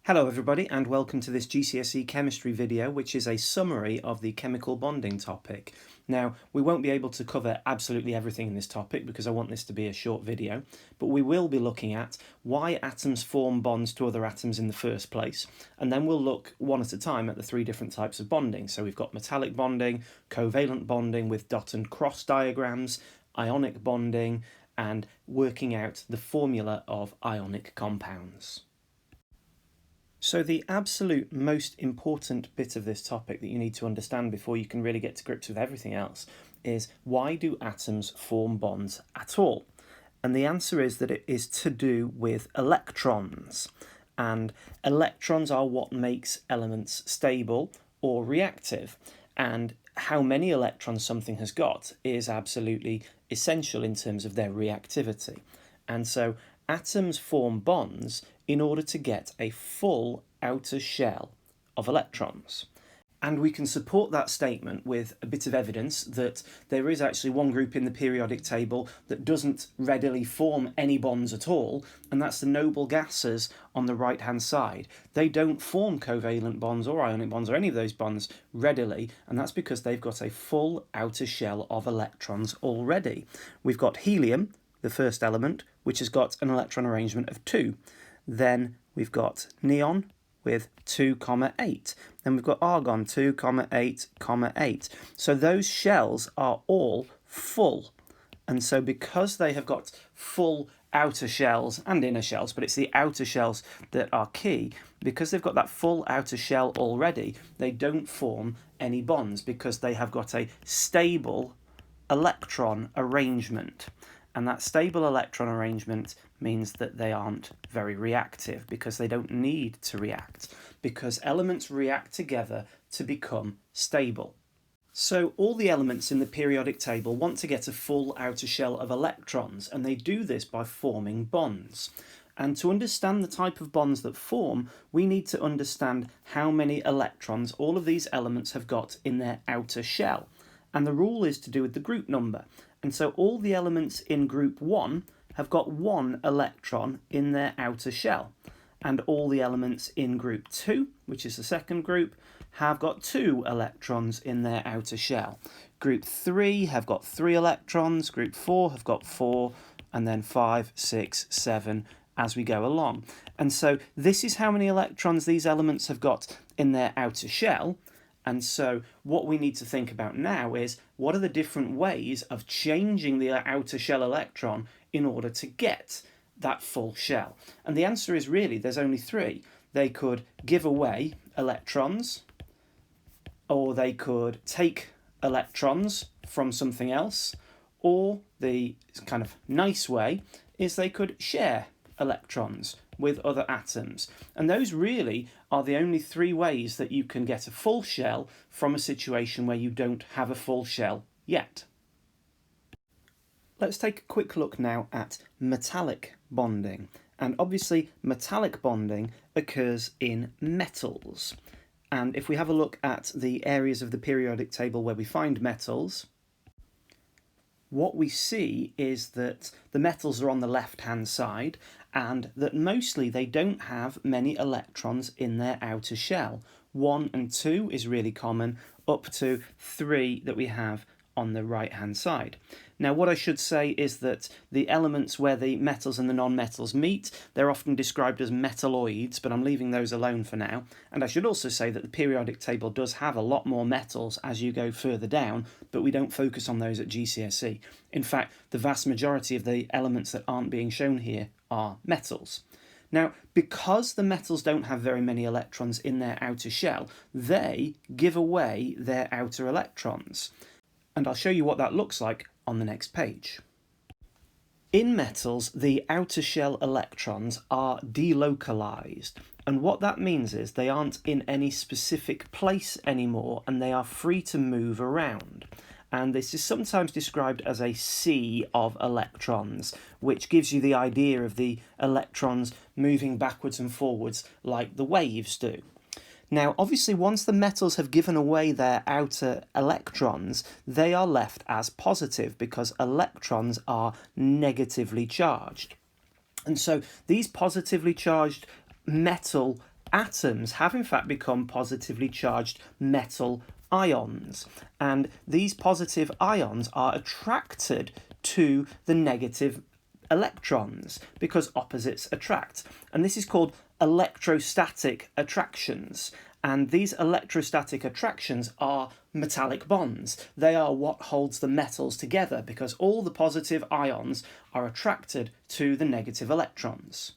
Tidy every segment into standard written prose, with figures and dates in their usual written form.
Hello everybody and welcome to this GCSE chemistry video, which is a summary of the chemical bonding topic. Now, we won't be able to cover absolutely everything in this topic because I want this to be a short video, but we will be looking at why atoms form bonds to other atoms in the first place, and then we'll look one at a time at the three different types of bonding. So we've got metallic bonding, covalent bonding with dot and cross diagrams, ionic bonding, and working out the formula of ionic compounds. So the absolute most important bit of this topic that you need to understand before you can really get to grips with everything else is, why do atoms form bonds at all? And the answer is that it is to do with electrons. And electrons are what makes elements stable or reactive. And how many electrons something has got is absolutely essential in terms of their reactivity. And so atoms form bonds in order to get a full outer shell of electrons. And we can support that statement with a bit of evidence that there is actually one group in the periodic table that doesn't readily form any bonds at all, and that's the noble gases on the right-hand side. They don't form covalent bonds or ionic bonds or any of those bonds readily, and that's because they've got a full outer shell of electrons already. We've got helium, the first element, which has got an electron arrangement of 2. Then we've got neon with 2, 8. Then we've got argon, 2, 8, 8. So those shells are all full. And so because they have got full outer shells and inner shells, but it's the outer shells that are key, because they've got that full outer shell already, they don't form any bonds because they have got a stable electron arrangement. And that stable electron arrangement means that they aren't very reactive because they don't need to react, because elements react together to become stable. So all the elements in the periodic table want to get a full outer shell of electrons, and they do this by forming bonds. And to understand the type of bonds that form, we need to understand how many electrons all of these elements have got in their outer shell. And the rule is to do with the group number. And so all the elements in group 1 have got 1 electron in their outer shell. And all the elements in group 2, which is the second group, have got 2 electrons in their outer shell. Group 3 have got 3 electrons, group 4 have got 4, and then 5, 6, 7 as we go along. And so this is how many electrons these elements have got in their outer shell. And so what we need to think about now is, what are the different ways of changing the outer shell electron in order to get that full shell? And the answer is really there's only 3. They could give away electrons, or they could take electrons from something else, or the kind of nice way is they could share electrons with other atoms. And those really are the only 3 ways that you can get a full shell from a situation where you don't have a full shell yet. Let's take a quick look now at metallic bonding. And obviously metallic bonding occurs in metals. And if we have a look at the areas of the periodic table where we find metals, what we see is that the metals are on the left-hand side, and that mostly they don't have many electrons in their outer shell. 1 and 2 is really common, up to 3 that we have on the right-hand side. Now, what I should say is that the elements where the metals and the non-metals meet, they're often described as metalloids, but I'm leaving those alone for now. And I should also say that the periodic table does have a lot more metals as you go further down, but we don't focus on those at GCSE. In fact, the vast majority of the elements that aren't being shown here are metals. Now, because the metals don't have very many electrons in their outer shell, they give away their outer electrons. And I'll show you what that looks like on the next page. In metals, the outer shell electrons are delocalized, and what that means is they aren't in any specific place anymore, and they are free to move around. And this is sometimes described as a sea of electrons, which gives you the idea of the electrons moving backwards and forwards like the waves do. Now, obviously, once the metals have given away their outer electrons, they are left as positive because electrons are negatively charged. And so these positively charged metal atoms have in fact become positively charged metal ions, and these positive ions are attracted to the negative electrons because opposites attract, and this is called electrostatic attractions. And these electrostatic attractions are metallic bonds. They are what holds the metals together because all the positive ions are attracted to the negative electrons.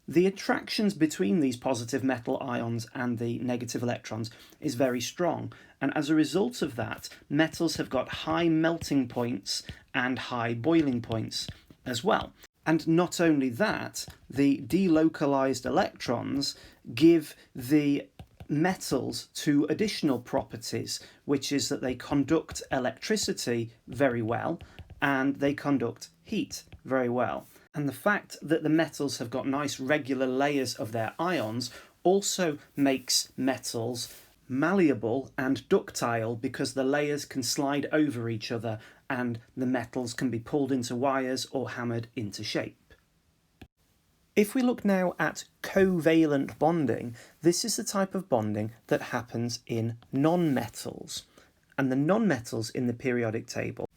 The attractions between these positive metal ions and the negative electrons is very strong, and as a result of that, metals have got high melting points and high boiling points as well. And not only that, the delocalized electrons give the metals two additional properties, which is that they conduct electricity very well and they conduct heat very well. And the fact that the metals have got nice regular layers of their ions also makes metals malleable and ductile because the layers can slide over each other and the metals can be pulled into wires or hammered into shape. If we look now at covalent bonding, this is the type of bonding that happens in non-metals. And the non-metals in the periodic table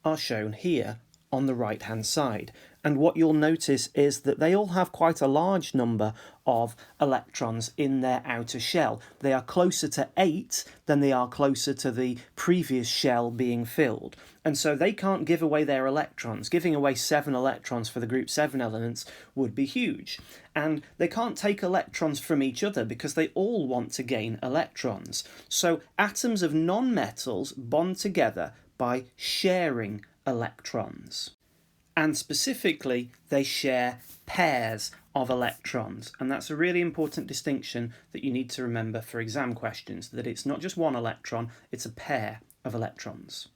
are shown here on the right hand side, and what you'll notice is that they all have quite a large number of electrons in their outer shell. They are closer to 8 than they are closer to the previous shell being filled, and so they can't give away their electrons. Giving away 7 electrons for the group 7 elements would be huge, and they can't take electrons from each other because they all want to gain electrons. So atoms of non-metals bond together by sharing electrons, and specifically they share pairs of electrons, and that's a really important distinction that you need to remember for exam questions, that it's not just one electron, it's a pair of electrons.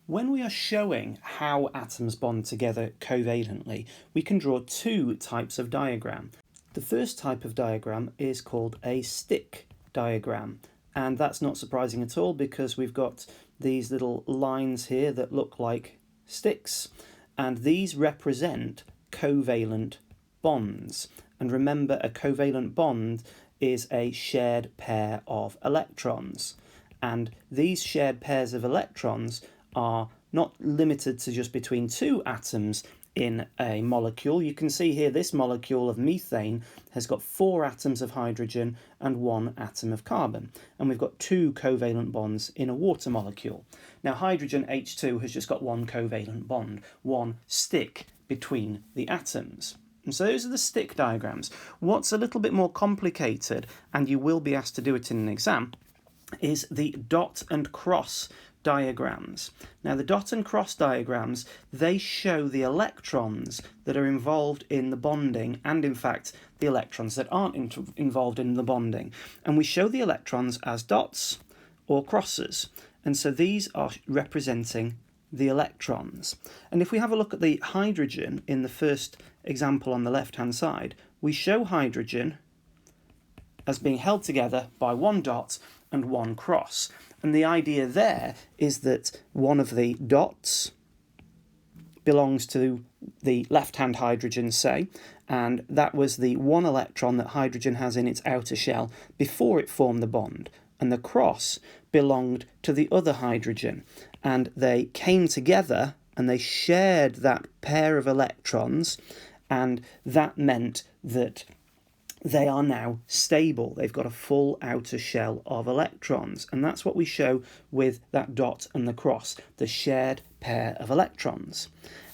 When we are showing how atoms bond together covalently, we can draw 2 types of diagram. The first type of diagram is called a stick diagram, and that's not surprising at all because we've got these little lines here that look like sticks, and these represent covalent bonds. And remember, a covalent bond is a shared pair of electrons, and these shared pairs of electrons are not limited to just between 2 atoms in a molecule. You can see here this molecule of methane has got 4 atoms of hydrogen and 1 atom of carbon, and we've got 2 covalent bonds in a water molecule. Now hydrogen H2 has just got 1 covalent bond, 1 stick between the atoms. And so those are the stick diagrams. What's a little bit more complicated, and you will be asked to do it in an exam, is the dot and cross diagrams. Now the dot and cross diagrams, they show the electrons that are involved in the bonding and in fact the electrons that aren't involved in the bonding, and we show the electrons as dots or crosses, and so these are representing the electrons. And if we have a look at the hydrogen in the first example on the left hand side, we show hydrogen as being held together by 1 dot and 1 cross. And the idea there is that one of the dots belongs to the left-hand hydrogen, say, and that was the 1 electron that hydrogen has in its outer shell before it formed the bond, and the cross belonged to the other hydrogen, and they came together and they shared that pair of electrons, and that meant that they are now stable. They've got a full outer shell of electrons, and that's what we show with that dot and the cross, the shared pair of electrons.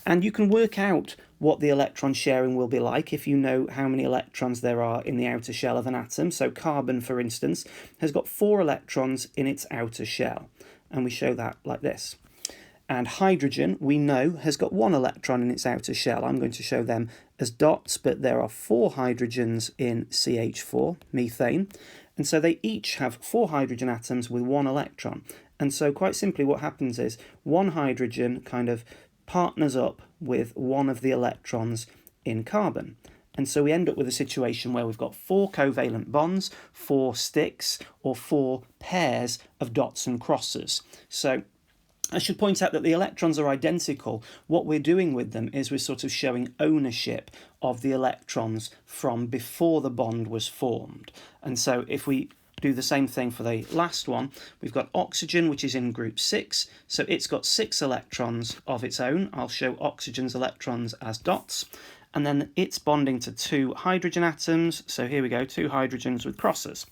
And you can work out what the electron sharing will be like if you know how many electrons there are in the outer shell of an atom. So carbon, for instance, has got 4 electrons in its outer shell, and we show that like this. And hydrogen, we know, has got 1 electron in its outer shell. I'm going to show them as dots, but there are 4 hydrogens in CH4, methane, and so they each have 4 hydrogen atoms with 1 electron. And so quite simply what happens is 1 hydrogen kind of partners up with 1 of the electrons in carbon. And so we end up with a situation where we've got 4 covalent bonds, 4 sticks, or 4 pairs of dots and crosses. So I should point out that the electrons are identical. What we're doing with them is we're sort of showing ownership of the electrons from before the bond was formed. And so if we do the same thing for the last one, we've got oxygen, which is in group 6, so it's got 6 electrons of its own. I'll show oxygen's electrons as dots, and then it's bonding to 2 hydrogen atoms, so here we go, 2 hydrogens with crosses.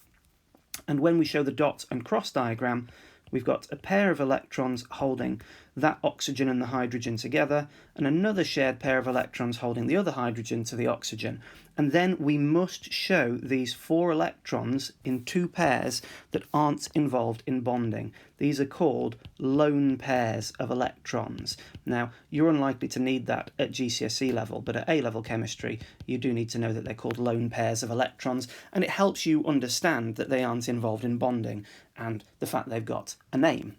And when we show the dot and cross diagram, we've got a pair of electrons holding that oxygen and the hydrogen together, and another shared pair of electrons holding the other hydrogen to the oxygen. And then we must show these 4 electrons in 2 pairs that aren't involved in bonding. These are called lone pairs of electrons. Now, you're unlikely to need that at GCSE level, but at A-level chemistry, you do need to know that they're called lone pairs of electrons, and it helps you understand that they aren't involved in bonding and the fact they've got a name.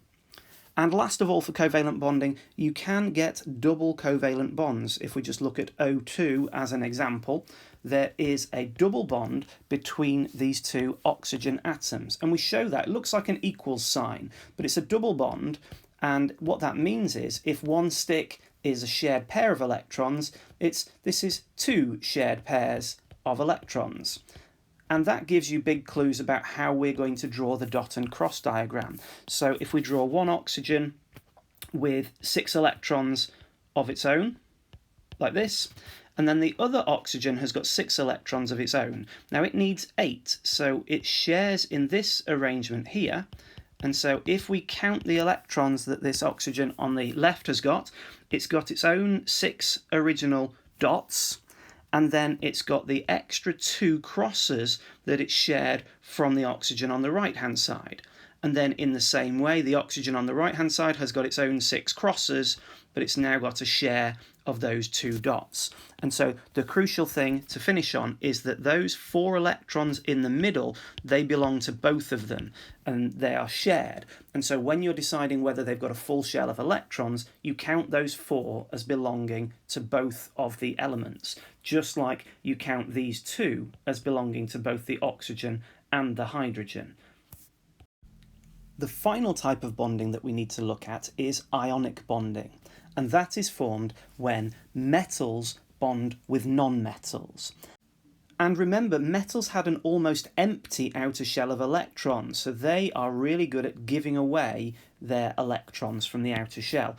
And last of all, for covalent bonding, you can get double covalent bonds. If we just look at O2 as an example, there is a double bond between these 2 oxygen atoms. And we show that. It looks like an equals sign, but it's a double bond. And what that means is if one stick is a shared pair of electrons, this is 2 shared pairs of electrons. And that gives you big clues about how we're going to draw the dot and cross diagram. So if we draw one oxygen with 6 electrons of its own, like this, and then the other oxygen has got 6 electrons of its own. Now it needs 8, so it shares in this arrangement here. And so if we count the electrons that this oxygen on the left has got, it's got its own 6 original dots, and then it's got the extra 2 crosses that it's shared from the oxygen on the right-hand side. And then in the same way, the oxygen on the right-hand side has got its own 6 crosses, but it's now got a share of those 2 dots. And so the crucial thing to finish on is that those 4 electrons in the middle, they belong to both of them, and they are shared. And so when you're deciding whether they've got a full shell of electrons, you count those 4 as belonging to both of the elements, just like you count these 2 as belonging to both the oxygen and the hydrogen. The final type of bonding that we need to look at is ionic bonding, and that is formed when metals bond with non-metals. And remember, metals had an almost empty outer shell of electrons, so they are really good at giving away their electrons from the outer shell.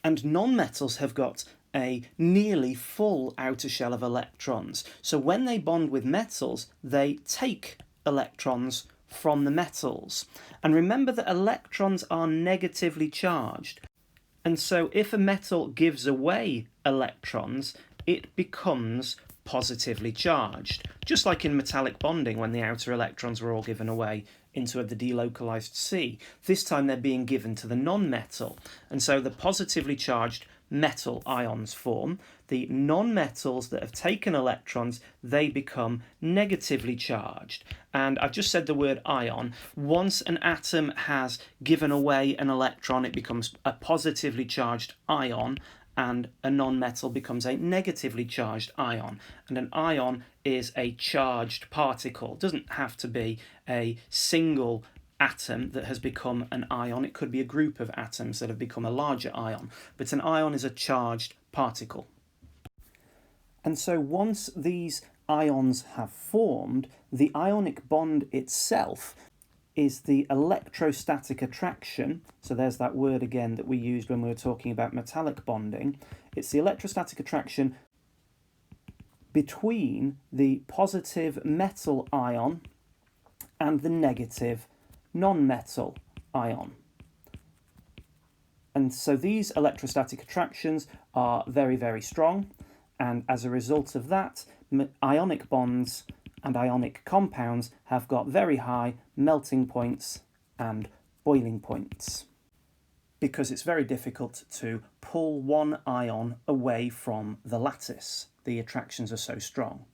And non-metals have got a nearly full outer shell of electrons, so when they bond with metals, they take electrons from the metals. And remember that electrons are negatively charged. And so if a metal gives away electrons, it becomes positively charged. Just like in metallic bonding when the outer electrons were all given away into the delocalized C. This time they're being given to the non-metal. And so the positively charged metal ions form. The non-metals that have taken electrons, they become negatively charged. And I've just said the word ion. Once an atom has given away an electron, it becomes a positively charged ion, and a non-metal becomes a negatively charged ion. And an ion is a charged particle. It doesn't have to be a single atom that has become an ion. It could be a group of atoms that have become a larger ion, but an ion is a charged particle. And so once these ions have formed, the ionic bond itself is the electrostatic attraction. So there's that word again that we used when we were talking about metallic bonding. It's the electrostatic attraction between the positive metal ion and the negative non-metal ion. And so these electrostatic attractions are very, very strong, and as a result of that, ionic bonds and ionic compounds have got very high melting points and boiling points, because it's very difficult to pull one ion away from the lattice. The attractions are so strong.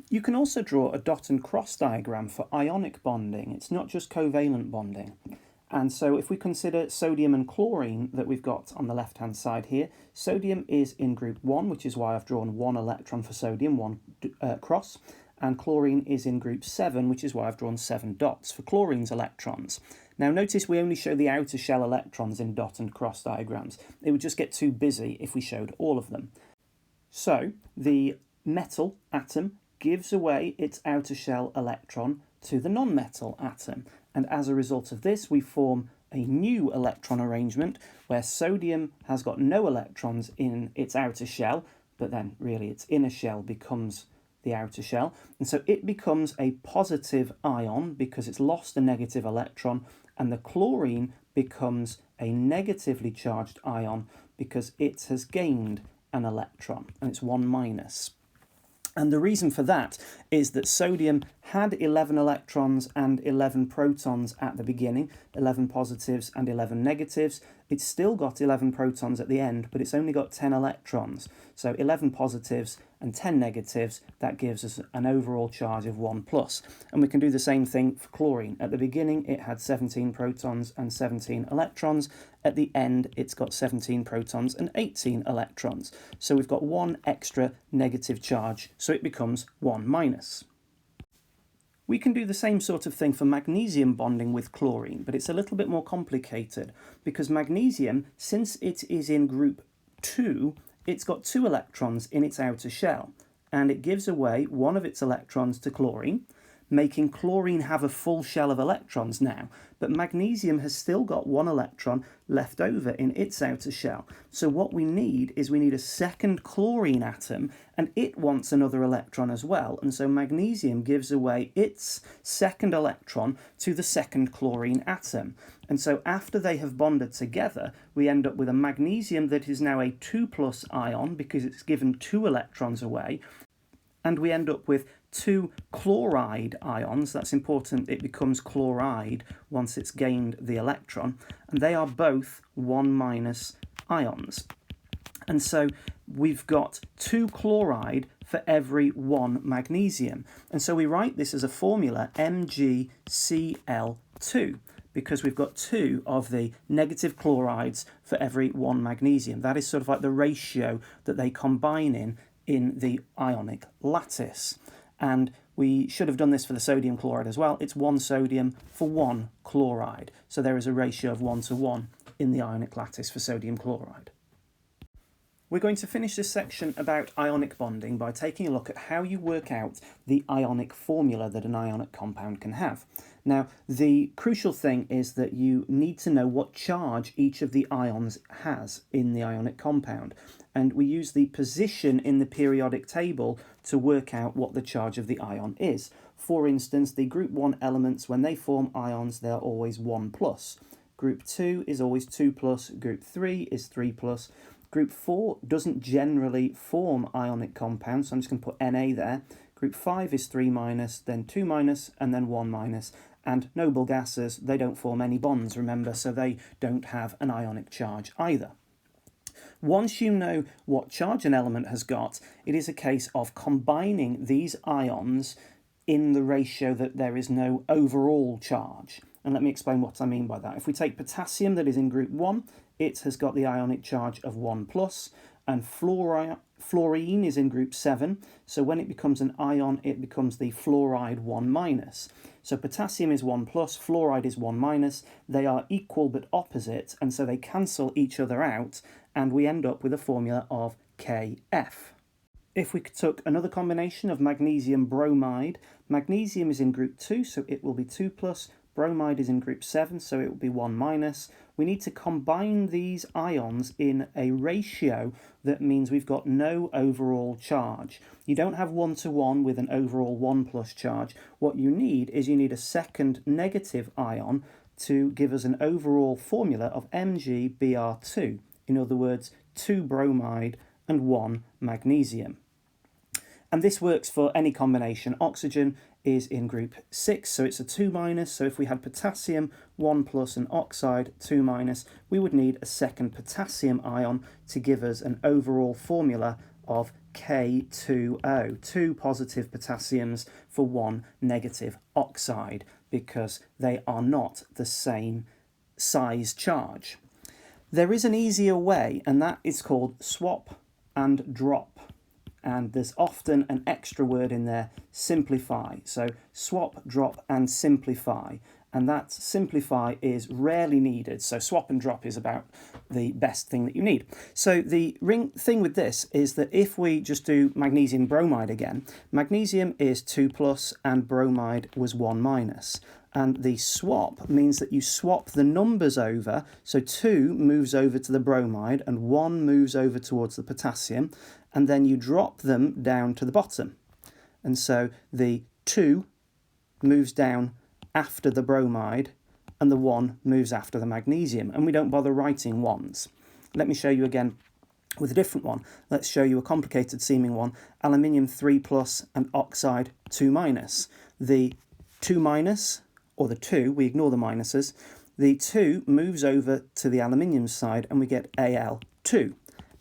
You can also draw a dot and cross diagram for ionic bonding. It's not just covalent bonding. And so if we consider sodium and chlorine that we've got on the left-hand side here, sodium is in group 1, which is why I've drawn 1 electron for sodium, 1 cross, and chlorine is in group 7, which is why I've drawn 7 dots for chlorine's electrons. Now notice we only show the outer shell electrons in dot and cross diagrams. It would just get too busy if we showed all of them. So the metal atom gives away its outer shell electron to the non-metal atom, and as a result of this we form a new electron arrangement where sodium has got no electrons in its outer shell, but then really its inner shell becomes the outer shell, and so it becomes a positive ion because it's lost a negative electron, and the chlorine becomes a negatively charged ion because it has gained an electron, and it's 1 minus. And the reason for that is that sodium had 11 electrons and 11 protons at the beginning, 11 positives and 11 negatives. It's still got 11 protons at the end, but it's only got 10 electrons. So 11 positives and 10 negatives, that gives us an overall charge of 1 plus. And we can do the same thing for chlorine. At the beginning, it had 17 protons and 17 electrons. At the end, it's got 17 protons and 18 electrons. So we've got one extra negative charge, so it becomes 1 minus. We can do the same sort of thing for magnesium bonding with chlorine, but it's a little bit more complicated because magnesium, since it is in group 2, it's got 2 electrons in its outer shell, and it gives away one of its electrons to chlorine, making chlorine have a full shell of electrons now, but magnesium has still got 1 electron left over in its outer shell. So what we need is a second chlorine atom, and it wants another electron as well, and so magnesium gives away its second electron to the second chlorine atom. And so after they have bonded together, we end up with a magnesium that is now a 2 plus ion because it's given 2 electrons away, and we end up with 2 chloride ions. That's important, it becomes chloride once it's gained the electron, and they are both 1 minus ions. And so we've got 2 chloride for every 1 magnesium. And so we write this as a formula MgCl2 because we've got 2 of the negative chlorides for every 1 magnesium. That is sort of like the ratio that they combine in the ionic lattice. And we should have done this for the sodium chloride as well. It's 1 sodium for 1 chloride. So there is a ratio of 1 to 1 in the ionic lattice for sodium chloride. We're going to finish this section about ionic bonding by taking a look at how you work out the ionic formula that an ionic compound can have. Now, the crucial thing is that you need to know what charge each of the ions has in the ionic compound. And we use the position in the periodic table to work out what the charge of the ion is. For instance, the group 1 elements, when they form ions, they're always 1 plus. Group 2 is always 2 plus. Group 3 is 3 plus. Group 4 doesn't generally form ionic compounds, so I'm just going to put Na there. Group 5 is 3 minus, then 2 minus, and then 1 minus. And noble gases, they don't form any bonds, remember, so they don't have an ionic charge either. Once you know what charge an element has got, it is a case of combining these ions in the ratio that there is no overall charge. And let me explain what I mean by that. If we take potassium that is in group 1, it has got the ionic charge of 1 plus, and fluorine is in group 7, so when it becomes an ion, it becomes the fluoride 1 minus. So potassium is 1 plus, fluoride is 1 minus, they are equal but opposite, and so they cancel each other out, and we end up with a formula of Kf. If we took another combination of magnesium bromide, magnesium is in group 2, so it will be 2 plus, bromide is in group 7, so it will be 1 minus. We need to combine these ions in a ratio that means we've got no overall charge. You don't have 1 to 1 with an overall 1 plus charge. What you need is a second negative ion to give us an overall formula of MgBr2. In other words, 2 bromide and 1 magnesium. And this works for any combination. Oxygen is in group 6, so it's a 2 minus. So if we had potassium 1 plus and oxide 2 minus, we would need a second potassium ion to give us an overall formula of K2O, 2 positive potassiums for 1 negative oxide, because they are not the same size charge. There is an easier way, and that is called swap and drop. And there's often an extra word in there, simplify. So swap, drop, and simplify. and that simplify is rarely needed. So swap and drop is about the best thing that you need. So the thing with this is that if we just do magnesium bromide again, magnesium is 2+ and bromide was 1-. And the swap means that you swap the numbers over, so 2 moves over to the bromide and 1 moves over towards the potassium, and then you drop them down to the bottom. And so the 2 moves down after the bromide and the 1 moves after the magnesium, and we don't bother writing 1s. Let me show you again with a different one. Let's show you a complicated seeming one. Aluminium 3+ and oxide 2-. The 2-, or the 2, we ignore the minuses, the 2 moves over to the aluminium side and we get Al2.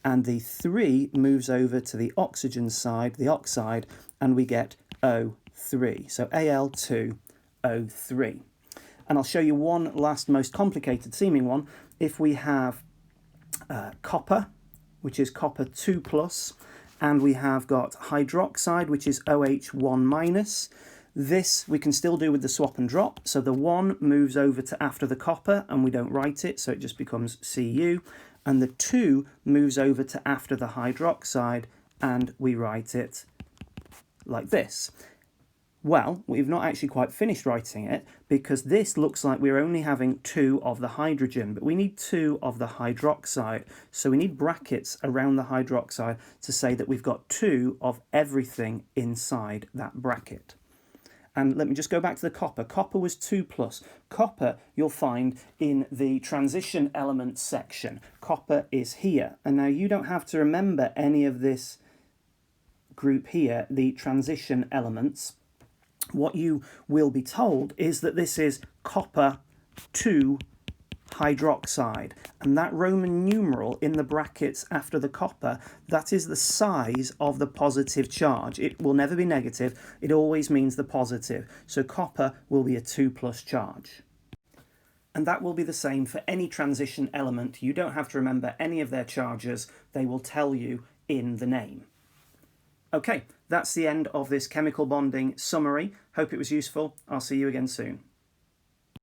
And the 3 moves over to the oxygen side, the oxide, and we get O3. So Al2O3. And I'll show you one last most complicated seeming one. If we have copper, which is copper 2+, and we have got hydroxide, which is OH1-. This we can still do with the swap and drop. So the 1 moves over to after the copper and we don't write it, so it just becomes Cu. And the 2 moves over to after the hydroxide and we write it like this. Well, we've not actually quite finished writing it because this looks like we're only having 2 of the hydrogen, but we need 2 of the hydroxide. So we need brackets around the hydroxide to say that we've got 2 of everything inside that bracket. And let me just go back to the copper. Copper was 2+. Copper you'll find in the transition elements section. Copper is here. And now you don't have to remember any of this group here, the transition elements. What you will be told is that this is copper 2 hydroxide, and that Roman numeral in the brackets after the copper, that is the size of the positive charge. It will never be negative, it always means the positive. So copper will be a 2+ charge. And that will be the same for any transition element. You don't have to remember any of their charges, they will tell you in the name. Okay, that's the end of this chemical bonding summary. Hope it was useful. I'll see you again soon.